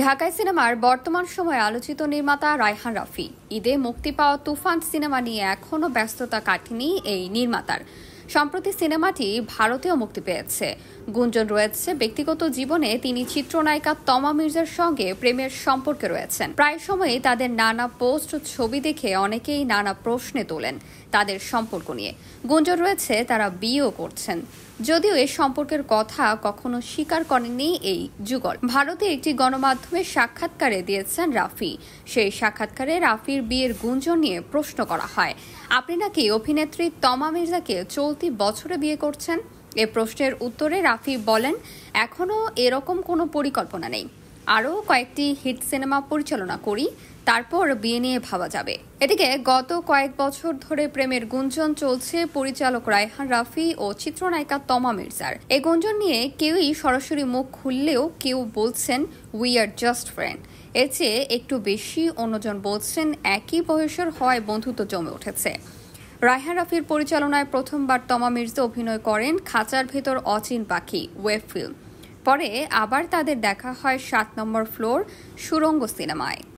ঢাকাই সিনেমার বর্তমান সময়ে আলোচিত নির্মাতা রায়হান রাফি ঈদে মুক্তি পাওয়া তুফান সিনেমা নিয়ে এখনও ব্যস্ততা কাটেনি এই নির্মাতার। সম্প্রতি সিনেমাটি ভারতেও মুক্তি পেয়েছে। গুঞ্জন রয়েছে ব্যক্তিগত জীবনে তিনি চিত্রনায়িকা তমা মির্জার সঙ্গে প্রেমের সম্পর্কে রয়েছেন। প্রায় সময়ই তাদের নানা পোস্ট ছবি দেখে অনেকেই নানা প্রশ্নে তোলেন তাদের সম্পর্ক নিয়ে। গুঞ্জন রয়েছে তারা বিয়েও করছেন, যদিও এই সম্পর্কের কথা কখনো স্বীকার করেননি এই যুগল। ভারতে একটি গণমাধ্যমে সাক্ষাৎকারে দিয়েছেন রাফি। সেই সাক্ষাৎকারে রাফির বিয়ের গুঞ্জন নিয়ে প্রশ্ন করা হয়, আপনি নাকি অভিনেত্রী তমা মির্জাকে চলতি বছরে বিয়ে করছেন? এ প্রশ্নের উত্তরে রাফি বলেন, এখনো এরকম কোনো পরিকল্পনা নেই। আরও কয়েকটি হিট সিনেমা পরিচালনা করি, তারপর বিয়ে নিয়ে ভাবা যাবে। এদিকে গত কয়েক বছর ধরে প্রেমের গুঞ্জন চলছে পরিচালক রায়হান রাফি ও চিত্রনায়িকা তমা মির্জার। এই গুঞ্জন নিয়ে কেউই সরাসরি মুখ খুললেও কেউ বলছেন উই আর জাস্ট ফ্রেন্ড। এর চেয়ে একটু বেশি অন্যজন বলছেন একই বয়সের হওয়ায় বন্ধুত্ব জমে উঠেছে। রায়হান রাফির পরিচালনায় প্রথমবার তমা মির্জা অভিনয় করেন খাঁচার ভেতর অচিন পাখি ওয়েব ফিল্ম। পরে আবার তাদের দেখা হয় 7 নম্বর ফ্লোর সুড়ঙ্গ সিনেমায়।